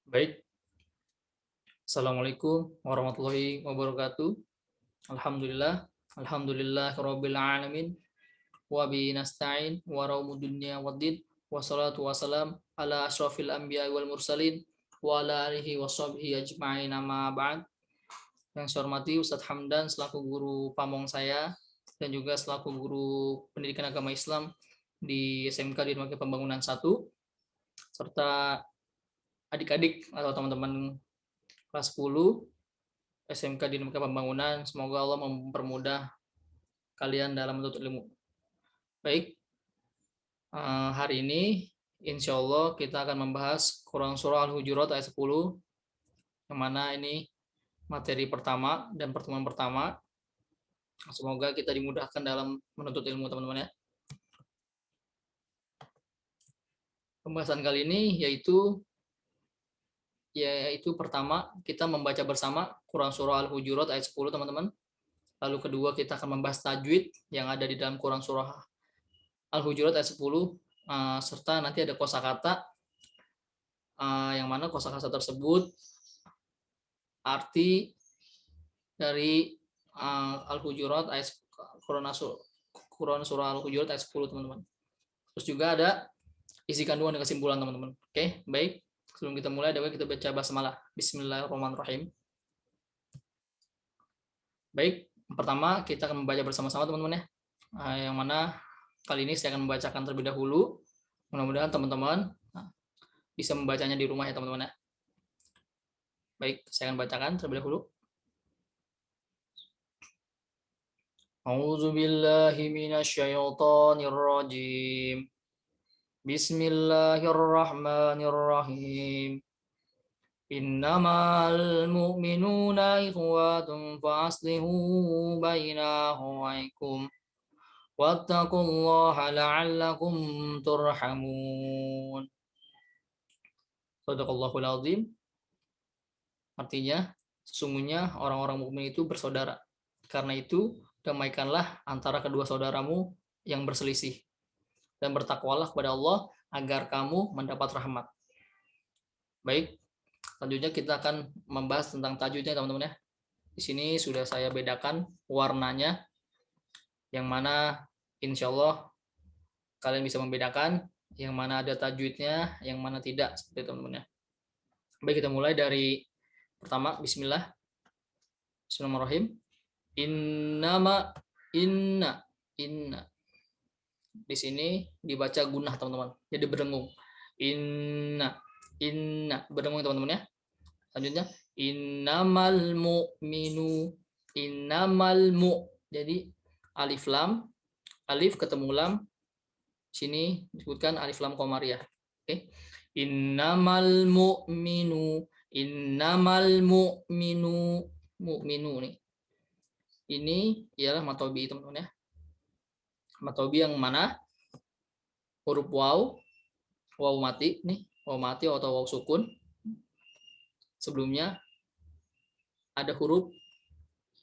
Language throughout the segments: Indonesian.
Baik, Assalamualaikum warahmatullahi wabarakatuh. Alhamdulillah, alhamdulillahirabbil alamin, wa bihi nasta'in wa raumudunya waddin, wassalatu wassalam ala asyrafil anbiya'i wal mursalin wa ala alihi washabbihi ajma'in amma ba'd. Yang saya hormati Ustadz Hamdan selaku guru pamong saya dan juga selaku guru pendidikan agama Islam di SMK di Dermaga Pembangunan 1 serta adik-adik atau teman-teman kelas 10 SMK Dinamika Pembangunan. Semoga Allah mempermudah kalian dalam menuntut ilmu. Baik, hari ini insya Allah kita akan membahas Quran Surah Al-Hujurat ayat 10, yang mana ini materi pertama dan pertemuan pertama. Semoga kita dimudahkan dalam menuntut ilmu, teman-teman ya. Pembahasan kali ini yaitu pertama kita membaca bersama Quran Surah Al-Hujurat ayat 10, teman-teman. Lalu kedua kita akan membahas tajwid yang ada di dalam Quran Surah Al-Hujurat ayat 10, serta nanti ada kosakata yang mana kosakata tersebut arti dari Al-Hujurat ayat Quran Surah Al-Hujurat ayat 10, teman-teman. Terus juga ada isi kandungan dan kesimpulan, teman-teman. Oke, baik. Sebelum kita mulai, kita baca basmalah. Bismillahirrahmanirrahim. Baik, pertama kita akan membaca bersama-sama, teman-teman ya. Yang mana kali ini saya akan membacakan terlebih dahulu. Mudah-mudahan teman-teman bisa membacanya di rumah ya, teman-teman ya. Baik, saya akan bacakan terlebih dahulu. A'udzu billahi minasyaitonir rajim. Bismillahirrahmanirrahim. Innamal mu'minuna ikhwatun fa'aslihu baina akhawaykum wattaqullaha la'allakum turhamun. Shadaqallahul azim. Artinya, sesungguhnya orang-orang mukmin itu bersaudara. Karena itu, damaikanlah antara kedua saudaramu yang berselisih dan bertakwalah kepada Allah agar kamu mendapat rahmat. Baik, selanjutnya kita akan membahas tentang tajwidnya, teman-teman ya. Di sini sudah saya bedakan warnanya, yang mana insya Allah kalian bisa membedakan yang mana ada tajwidnya, yang mana tidak, seperti itu, teman-teman ya. Baik, kita mulai dari pertama. Bismillahirrahmanirrahim. Innama, inna. Di sini dibaca gunah, teman-teman. Jadi berengung. Inna, berengung, teman-teman ya. Selanjutnya innamal mu'minu. Jadi alif lam, alif ketemu lam. Sini disebutkan alif lam qamariyah. Oke. Innamal mu'minu. Mu'minu nih. Ini ialah matobi, teman-teman ya. Matobi yang mana huruf waw mati nih, waw mati atau waw sukun. Sebelumnya ada huruf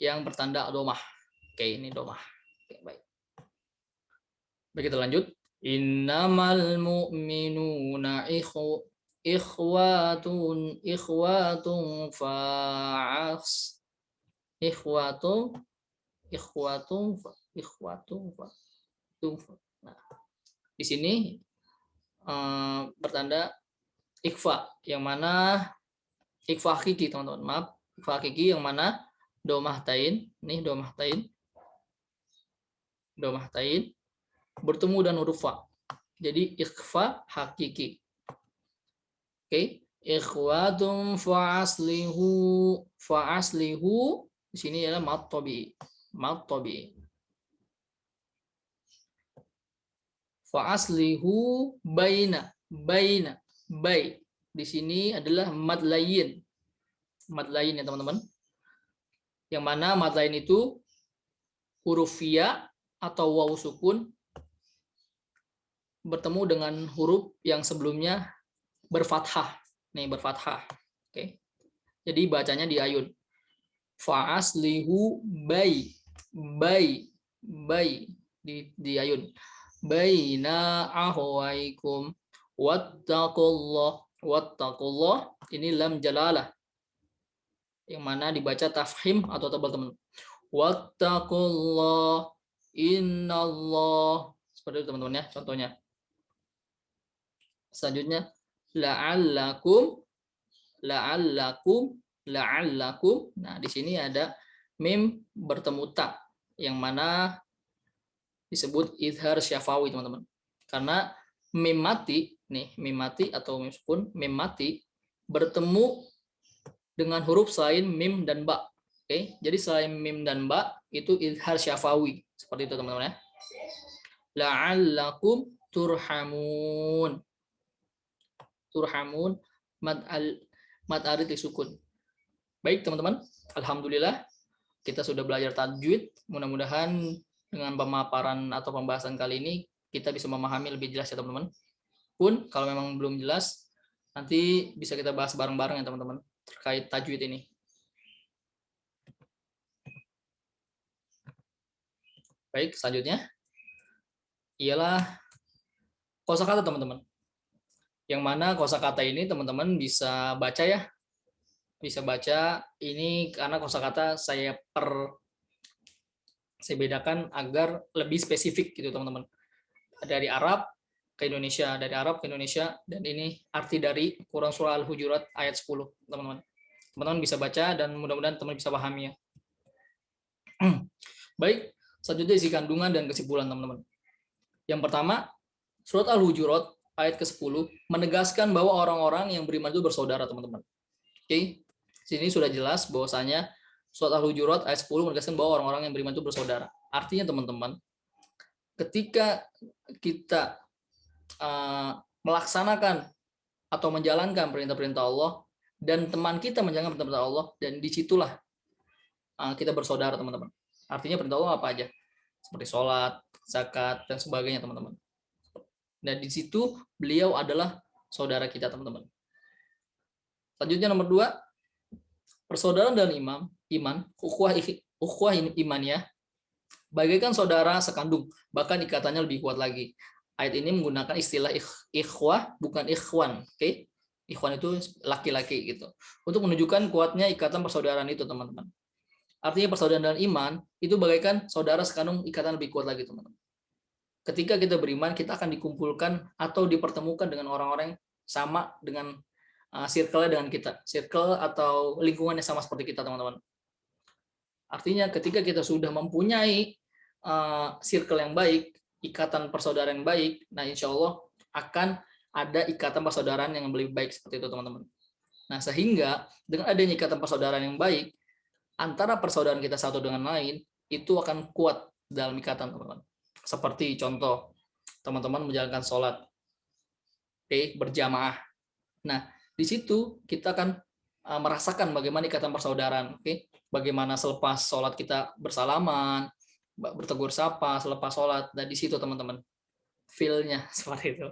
yang bertanda domah. Oke, ini domah. Oke, baik. Baik, kita lanjut. Innamal mu'minuna ikhwatun fa'as. Ikhwatun. Nah, di sini bertanda ikhfa, yang mana ikhfa hakiki, teman-teman. Maaf, ikhfa hakiki yang mana domah tain, nih domah tain bertemu dan huruf fa. Jadi ikhfa hakiki. Oke, ikhwatum fa'aslihu. Di sini adalah mat tabi. Fa'aslihu baina. Di sini adalah mad lain ya, teman-teman. Yang mana mad lain itu huruf ya atau waw sukun bertemu dengan huruf yang sebelumnya berfathah. Nih, berfathah. Oke. Jadi bacanya di ayun. Fa'aslihu di ayun. Baina ahwaikum Wattaqullah ini lam jalalah, yang mana dibaca tafhim atau tebal teman. Wattaqullah innallah, seperti itu teman-teman ya contohnya. Selanjutnya la'allakum, la'allakum. Nah, di sini ada mim bertemu ta, yang mana disebut izhar syafawi teman-teman. Karena mim mati nih, mim mati atau mim sukun, mim mati bertemu dengan huruf selain mim dan ba. Oke, jadi selain mim dan ba itu izhar syafawi. Seperti itu teman-teman ya. La'allakum turhamun. Turhamun mad arid disukun. Baik teman-teman, alhamdulillah kita sudah belajar tajwid. Mudah-mudahan dengan pemaparan atau pembahasan kali ini kita bisa memahami lebih jelas ya teman-teman. Pun kalau memang belum jelas, nanti bisa kita bahas bareng-bareng ya teman-teman terkait tajwid ini. Baik, selanjutnya ialah kosakata teman-teman. Yang mana kosakata ini teman-teman bisa baca ya. Bisa baca ini karena kosakata saya bedakan agar lebih spesifik gitu teman-teman. Dari Arab ke Indonesia, dari Arab ke Indonesia, dan ini arti dari Quran surah Al-Hujurat ayat 10 teman-teman. Teman-teman bisa baca dan mudah-mudahan teman bisa pahami ya. Baik, selanjutnya isi kandungan dan kesimpulan teman-teman. Yang pertama, surat Al-Hujurat ayat ke-10 menegaskan bahwa orang-orang yang beriman itu bersaudara teman-teman. Oke, sini sudah jelas bahwasanya surat Al-Hujurat ayat 10 menegaskan bahwa orang-orang yang beriman itu bersaudara. Artinya teman-teman, ketika kita melaksanakan atau menjalankan perintah-perintah Allah dan teman kita menjalankan perintah Allah, dan disitulah kita bersaudara teman-teman. Artinya perintah Allah apa aja? Seperti sholat, zakat, dan sebagainya teman-teman. Dan di situ beliau adalah saudara kita teman-teman. Selanjutnya nomor 2, persaudaraan dalam iman, ukhuwah imaniyah, bagaikan saudara sekandung, bahkan ikatannya lebih kuat lagi. Ayat ini menggunakan istilah ikhwah, bukan ikhwan. Oke? Ikhwan itu laki-laki gitu. Untuk menunjukkan kuatnya ikatan persaudaraan itu teman-teman. Artinya persaudaraan dalam iman itu bagaikan saudara sekandung, ikatan lebih kuat lagi teman-teman. Ketika kita beriman, kita akan dikumpulkan atau dipertemukan dengan orang-orang sama dengan circle-nya dengan kita. Circle atau lingkungan yang sama seperti kita, teman-teman. Artinya ketika kita sudah mempunyai circle yang baik, ikatan persaudaraan yang baik, nah insya Allah akan ada ikatan persaudaraan yang lebih baik seperti itu, teman-teman. Nah, sehingga dengan adanya ikatan persaudaraan yang baik, antara persaudaraan kita satu dengan lain, itu akan kuat dalam ikatan, teman-teman. Seperti contoh, teman-teman menjalankan sholat berjamaah. Nah, di situ kita akan merasakan bagaimana ikatan persaudaraan. Bagaimana selepas sholat kita bersalaman, bertegur sapa selepas sholat. Dan di situ teman-teman, feel-nya seperti itu.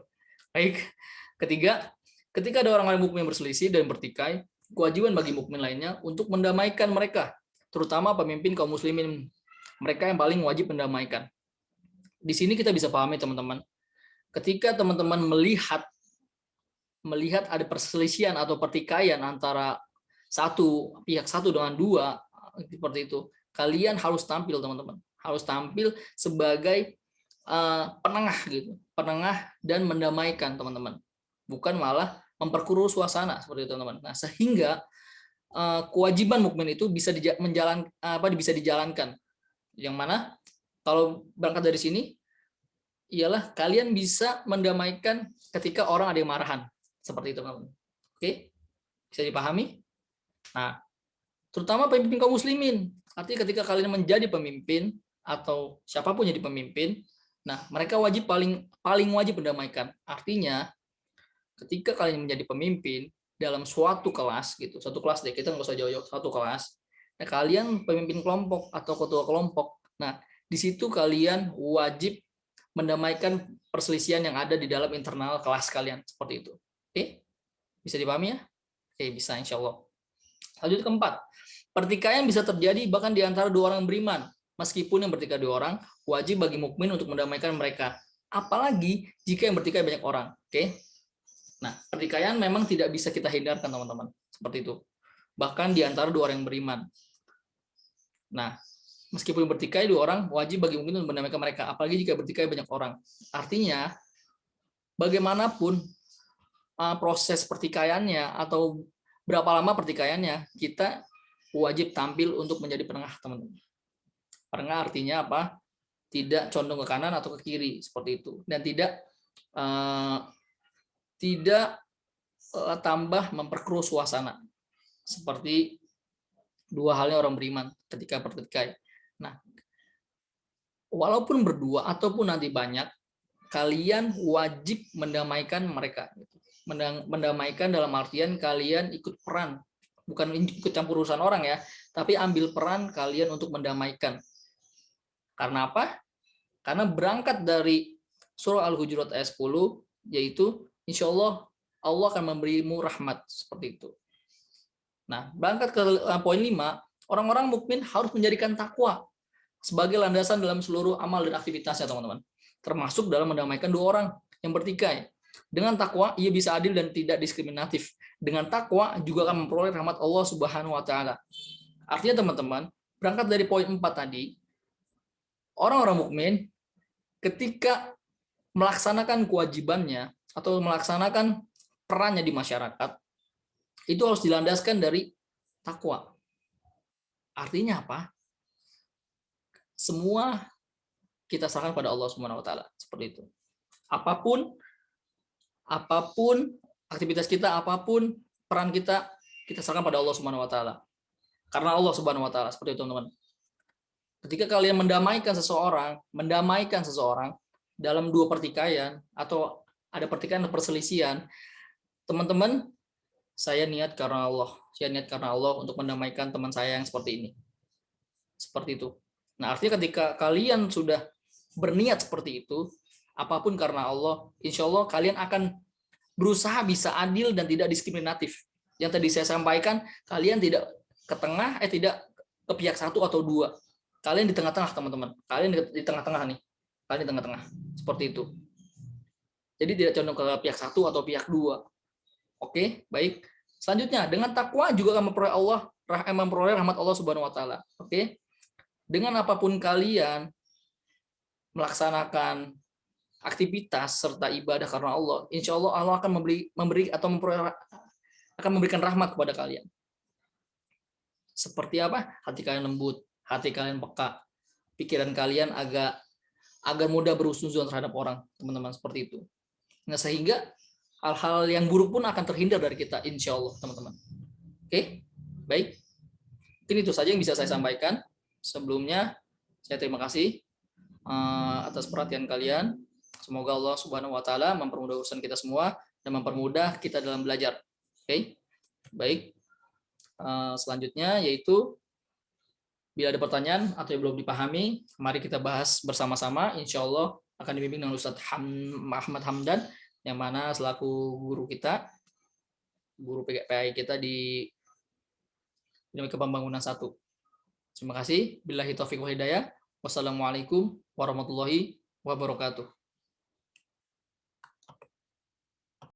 Baik, ketiga, ketika ada orang-orang mukmin berselisih dan bertikai, kewajiban bagi mukmin lainnya untuk mendamaikan mereka, terutama pemimpin kaum muslimin. Mereka yang paling wajib mendamaikan. Di sini kita bisa pahami teman-teman, ketika teman-teman melihat ada perselisihan atau pertikaian antara pihak satu dengan dua, seperti itu, kalian harus tampil teman-teman, harus tampil sebagai penengah gitu, penengah dan mendamaikan teman-teman, bukan malah memperkeruh suasana seperti itu teman-teman. Nah, sehingga kewajiban mukmin itu bisa dijalankan, yang mana kalau berangkat dari sini ialah kalian bisa mendamaikan ketika orang ada yang marahan. Seperti itu, teman-teman. Oke? Bisa dipahami? Nah, terutama pemimpin kaum muslimin. Artinya ketika kalian menjadi pemimpin atau siapapun jadi pemimpin, nah, mereka paling wajib mendamaikan. Artinya ketika kalian menjadi pemimpin dalam suatu kelas gitu, satu kelas deh, kita nggak usah jauh-jauh, satu kelas. Nah, kalian pemimpin kelompok atau ketua kelompok. Nah, di situ kalian wajib mendamaikan perselisihan yang ada di dalam internal kelas kalian, seperti itu. Oke? Bisa dipahami ya? Oke, bisa insya Allah. Lanjut keempat, pertikaian bisa terjadi bahkan di antara dua orang yang beriman. Meskipun yang bertikai dua orang, wajib bagi mukmin untuk mendamaikan mereka. Apalagi jika yang bertikai banyak orang. Oke? Nah, pertikaian memang tidak bisa kita hindarkan, teman-teman. Seperti itu. Bahkan di antara dua orang yang beriman. Nah, meskipun bertikai dua orang, wajib bagi mukmin untuk mendamaikan mereka. Apalagi jika bertikai banyak orang. Artinya, bagaimanapun proses pertikaiannya atau berapa lama pertikaiannya, kita wajib tampil untuk menjadi penengah, teman-teman. Penengah artinya apa? Tidak condong ke kanan atau ke kiri, seperti itu. Dan tidak tambah memperkeruh suasana. Seperti dua halnya orang beriman ketika bertikai. Nah, walaupun berdua ataupun nanti banyak, kalian wajib mendamaikan mereka. Mendamaikan dalam artian kalian ikut peran, bukan ikut campur urusan orang ya, tapi ambil peran kalian untuk mendamaikan. Karena apa? Karena berangkat dari surah Al-Hujurat ayat 10, yaitu insya Allah akan memberimu rahmat, seperti itu. Nah, berangkat ke poin 5, orang-orang mukmin harus menjadikan takwa sebagai landasan dalam seluruh amal dan aktivitasnya, teman-teman. Termasuk dalam mendamaikan dua orang yang bertikai. Dengan takwa, ia bisa adil dan tidak diskriminatif. Dengan takwa juga akan memperoleh rahmat Allah Subhanahu wa taala. Artinya, teman-teman, berangkat dari poin 4 tadi, orang-orang mukmin ketika melaksanakan kewajibannya atau melaksanakan perannya di masyarakat, itu harus dilandaskan dari takwa. Artinya apa? Semua kita serahkan pada Allah Subhanahu wa taala, seperti itu. Apapun aktivitas kita, apapun peran kita serahkan pada Allah Subhanahu wa taala. Karena Allah Subhanahu wa taala, seperti itu, teman-teman. Ketika kalian mendamaikan seseorang dalam dua pertikaian atau ada pertikaian atau perselisihan, teman-teman, saya niat karena Allah untuk mendamaikan teman saya yang seperti ini. Seperti itu. Nah, artinya ketika kalian sudah berniat seperti itu, apapun karena Allah, insya Allah kalian akan berusaha bisa adil dan tidak diskriminatif. Yang tadi saya sampaikan, kalian tidak ke tengah, tidak ke pihak satu atau dua. Kalian di tengah-tengah, teman-teman. Kalian di tengah-tengah nih. Kalian di tengah-tengah. Seperti itu. Jadi tidak condong ke pihak satu atau pihak dua. Oke, baik. Selanjutnya, dengan takwa juga akan memperoleh rahmat Allah Subhanahu wa taala. Oke. Dengan apapun kalian melaksanakan aktivitas serta ibadah karena Allah, insya Allah Allah akan memberi atau akan memberikan rahmat kepada kalian. Seperti apa? Hati kalian lembut, hati kalian peka, pikiran kalian agak mudah berhusnuzon terhadap orang, teman-teman, seperti itu. Nah, sehingga hal-hal yang buruk pun akan terhindar dari kita, insya Allah, teman-teman. Oke, baik. Mungkin itu saja yang bisa saya sampaikan. Sebelumnya, saya terima kasih atas perhatian kalian. Semoga Allah Subhanahu wa taala mempermudah urusan kita semua dan mempermudah kita dalam belajar. Oke. Baik. Selanjutnya yaitu bila ada pertanyaan atau yang belum dipahami, mari kita bahas bersama-sama. Insya Allah akan dibimbing dengan Ustadz Ahmad Hamdan, yang mana selaku guru PKI kita di Dinamika Pembangunan 1. Terima kasih. Billahi taufiq wal hidayah. Wassalamualaikum warahmatullahi wabarakatuh.